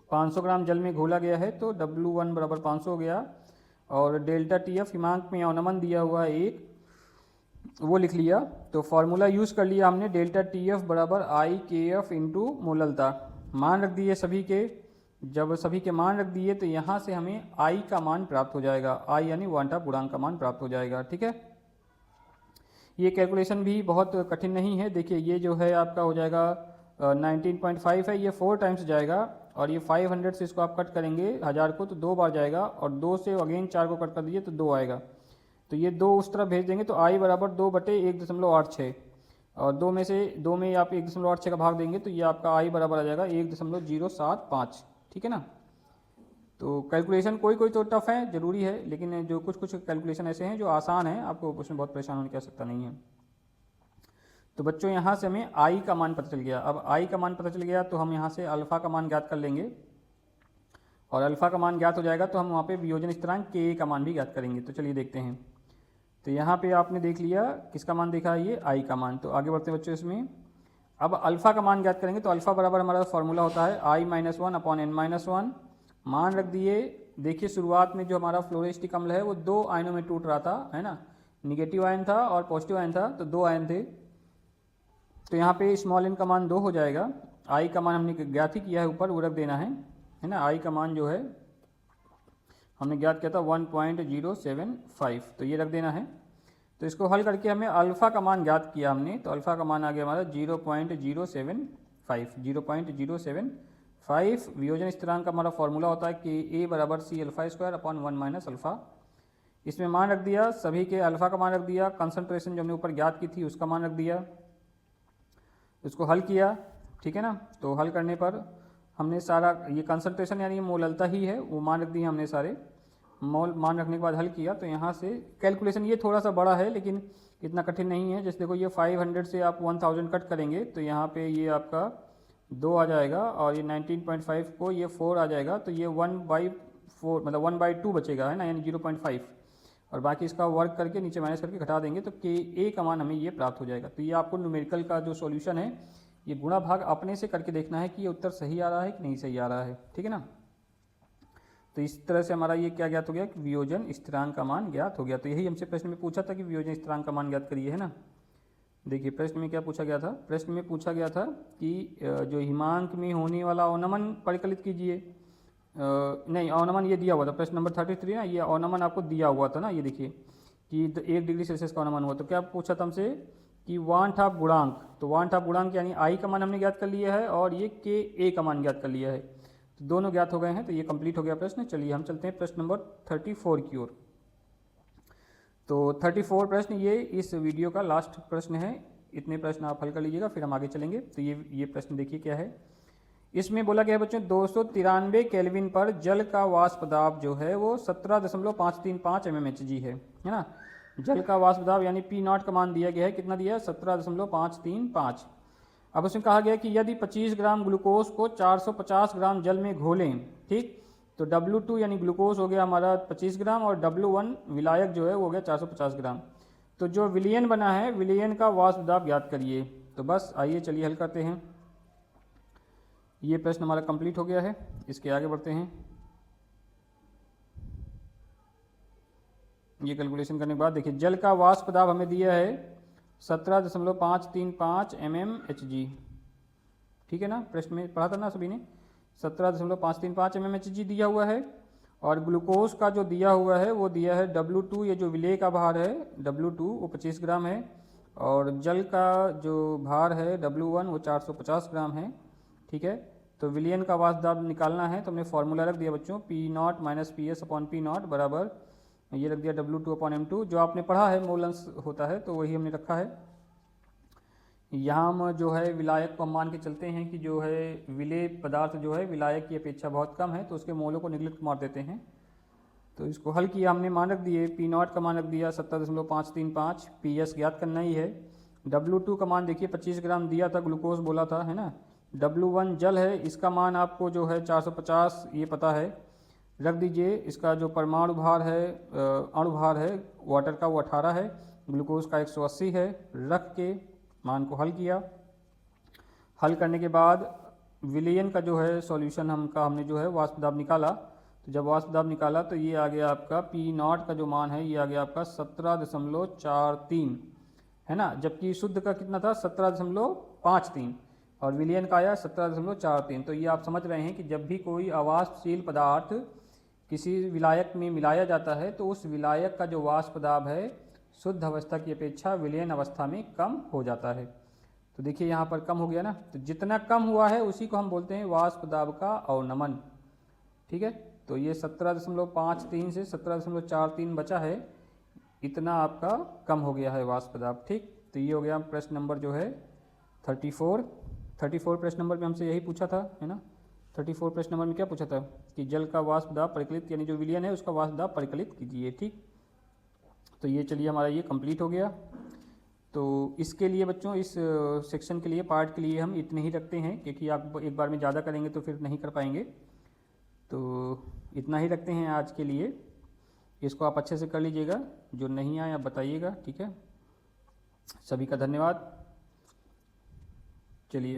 500 ग्राम जल में घोला गया है, तो W1 बराबर 500 हो गया। और डेल्टा TF हिमांक में अवनमन दिया हुआ है 1, वो लिख लिया। तो फॉर्मूला यूज़ कर लिया हमने, डेल्टा TF बराबर IKF इंटू मोललता। मान रख दिए सभी के, जब सभी के मान रख दिए तो यहाँ से हमें I का मान प्राप्त हो जाएगा, I यानी वांछा पूर्णांक का मान प्राप्त हो जाएगा, ठीक है। ये कैलकुलेशन भी बहुत कठिन नहीं है। देखिए ये जो है आपका हो जाएगा 19.5 है, ये 4 टाइम्स जाएगा और ये 500 से इसको आप कट करेंगे 1000 को तो 2 बार जाएगा, और 2 से अगेन 4 को कट कर दीजिए तो 2 आएगा। तो ये 2 उस तरफ भेज देंगे तो i बराबर 2/1.86, और 2 में से 2 में आप 1.86 का भाग देंगे तो ये आपका i बराबर आ जाएगा 1.075। ठीक है ना। तो कैलकुलेशन कोई कोई तो टफ है, ज़रूरी है, लेकिन जो कुछ कुछ कैलकुलेशन ऐसे हैं जो आसान है, आपको उसमें बहुत परेशान होने की आवश्यकता नहीं है। तो बच्चों यहाँ से हमें i का मान पता चल गया। अब i का मान पता चल गया तो हम यहाँ से अल्फ़ा का मान ज्ञात कर लेंगे, और अल्फ़ा का मान ज्ञात हो जाएगा तो हम वहाँ पे वियोजन स्थिरांक k का मान भी ज्ञात करेंगे। तो चलिए देखते हैं। तो यहाँ पे आपने देख लिया किसका मान देखा है, ये i का मान। तो आगे बढ़ते हैं बच्चों इसमें। अब अल्फ़ा का मान ज्ञात करेंगे तो अल्फ़ा बराबर हमारा फॉर्मूला होता है i-1/n-1। मान रख दिए। देखिए शुरुआत में जो हमारा फ्लोरेस्टिक अम्ल है वो 2 आयनों में टूट रहा था, है ना। निगेटिव आयन था और पॉजिटिव आयन था, तो 2 आयन थे। तो यहाँ पे स्मॉल n का मान 2 हो जाएगा। i का मान हमने ज्ञात ही किया है, ऊपर वो रख देना है ना। i का मान जो है हमने ज्ञात किया था 1.075, तो ये रख देना है। तो इसको हल करके हमें अल्फ़ा का मान ज्ञात किया हमने, तो अल्फ़ा का मान आ गया हमारा 0.075। वियोजन स्थिरांक का हमारा फॉर्मूला होता है कि a बराबर c⁴/1 - अल्फ़ा। इसमें मान रख दिया, सभी के अल्फ़ा का मान रख दिया, कंसंट्रेशन जो हमने ऊपर ज्ञात की थी उसका मान रख दिया, उसको हल किया। ठीक है ना। तो हल करने पर हमने सारा ये कंसंट्रेशन यानी मोललता ही है, वो मान रख दिए हमने सारे। मोल मान रखने के बाद हल किया तो यहाँ से कैलकुलेशन ये थोड़ा सा बड़ा है लेकिन इतना कठिन नहीं है। जैसे देखो ये 500 से आप 1000 कट करेंगे तो यहाँ पे ये आपका 2 आ जाएगा, और ये 19.5 को ये 4 आ जाएगा, तो ये 1/4 मतलब 1/2 बचेगा, है ना, यानी 0.5, और बाकी इसका वर्क करके नीचे माइनस करके घटा देंगे तो a का मान हमें ये प्राप्त हो जाएगा। तो ये आपको न्यूमेरिकल का जो सॉल्यूशन है ये गुणा भाग अपने से करके देखना है कि ये उत्तर सही आ रहा है कि नहीं सही आ रहा है। ठीक है ना। तो इस तरह से हमारा ये क्या ज्ञात हो गया कि वियोजन स्थिरांक का मान ज्ञात हो गया। तो यही हमसे प्रश्न में पूछा था कि वियोजन स्थिरांक का मान ज्ञात करिए, है ना। देखिए प्रश्न में क्या पूछा गया था। प्रश्न में पूछा गया था कि जो हिमांक में होने वाला अवनमन परिकलित कीजिए। नहीं, अवनमन ये दिया हुआ था प्रश्न नंबर 33 ना, ये अवनमन आपको दिया हुआ था ना। ये देखिए कि 1 डिग्री सेल्सियस का अवनमन हुआ, तो क्या पूछा था हमसे कि वांट ऑफ गुणांक। तो वांट ऑफ गुणांक यानी i का मान हमने ज्ञात कर लिया है और ये ka का मान ज्ञात कर लिया है, तो दोनों ज्ञात हो गए हैं। तो ये कंप्लीट हो गया प्रश्न। चलिए हम चलते हैं प्रश्न नंबर 34 की ओर। तो 34 प्रश्न ये इस वीडियो का लास्ट प्रश्न है। इतने प्रश्न आप हल कर लीजिएगा, फिर हम आगे चलेंगे। तो ये प्रश्न देखिए क्या है। इसमें बोला गया है बच्चों 293 केल्विन पर जल का वाष्प दाब जो है वो 17.535 mmHg है ना। जल का वाष्प दाब यानी P0 का मान दिया गया है, कितना दिया है 17.535। अब उसमें कहा गया कि यदि 25 ग्राम ग्लूकोज को 450 ग्राम जल में घोलें, ठीक, तो W2 यानी ग्लूकोज हो गया हमारा 25 ग्राम और W1 विलायक जो है वो हो गया 450 ग्राम। तो जो विलयन बना है, विलयन का वाष्प दाब ज्ञात करिए। तो बस आइए चलिए हल करते हैं। ये प्रश्न हमारा कंप्लीट हो गया है, इसके आगे बढ़ते हैं। ये कैलकुलेशन करने के बाद देखिए जल का वाष्प दाब हमें दिया है 17.535 mmHg, ठीक है ना। प्रश्न में पढ़ा था ना सभी ने, 17.535 mmHg दिया हुआ है। और ग्लूकोज का जो दिया हुआ है वो दिया है W2, ये जो विलेय का भार है W2 वो 25 ग्राम है, और जल का जो भार है W1 वो 450 ग्राम है, ठीक है। तो विलयन का वाष्प दाब निकालना है तो हमने फॉर्मूला रख दिया बच्चों P0 - PS/P0 बराबर ये रख दिया W2/m2। जो आपने पढ़ा है मोल अंश होता है तो वही हमने रखा है। यहाँ हम जो है विलायक को हम मान के चलते हैं कि जो है विलेय पदार्थ जो है विलायक की अपेक्षा बहुत कम है, तो उसके मोलों को निगलेक्ट मार देते हैं। तो इसको हल किया हमने, मान रख दिए P0 का मान रख दिया 17.535, PS ज्ञात करना ही है। W2 का मान देखिए 25 ग्राम दिया था, ग्लूकोज बोला था, है ना। W1 जल है, इसका मान आपको जो है 450 ये पता है, रख दीजिए। इसका जो परमाणु भार है अणु भार है वाटर का वो 18 है, ग्लूकोज का 180 है। रख के मान को हल किया। हल करने के बाद विलयन का जो है सॉल्यूशन हमने जो है वाष्प दाब निकाला। तो जब वाष्प दाब निकाला तो ये आ गया आपका P0 का जो मान है ये आ गया आपका 17.43, है ना। जबकि शुद्ध का कितना था 17.53 और विलयन का आया 17.43। तो ये आप समझ रहे हैं कि जब भी कोई अवाष्पशील पदार्थ किसी विलायक में मिलाया जाता है तो उस विलायक का जो वाष्प दाब है शुद्ध अवस्था की अपेक्षा विलयन अवस्था में कम हो जाता है। तो देखिए यहाँ पर कम हो गया ना, तो जितना कम हुआ है उसी को हम बोलते हैं वाष्प दाब का अवनमन। ठीक है, तो ये 17.53 से 17.43 बचा है, इतना आपका कम हो गया है वाष्प दाब। ठीक, तो ये हो गया प्रश्न नंबर जो है 34 प्रश्न नंबर में हमसे यही पूछा था, है ना। 34 प्रश्न नंबर में क्या पूछा था कि जल का वाष्प दाब परिकलित, यानी जो विलयन है उसका वाष्प दाब परिकलित कीजिए। ठीक, तो ये चलिए हमारा ये कंप्लीट हो गया। तो इसके लिए बच्चों, इस सेक्शन के लिए, पार्ट के लिए हम इतने ही रखते हैं, क्योंकि आप एक बार में ज़्यादा करेंगे तो फिर नहीं कर पाएंगे। तो इतना ही रखते हैं आज के लिए। इसको आप अच्छे से कर लीजिएगा, जो नहीं आए आप बताइएगा। ठीक है, सभी का धन्यवाद। चलिए।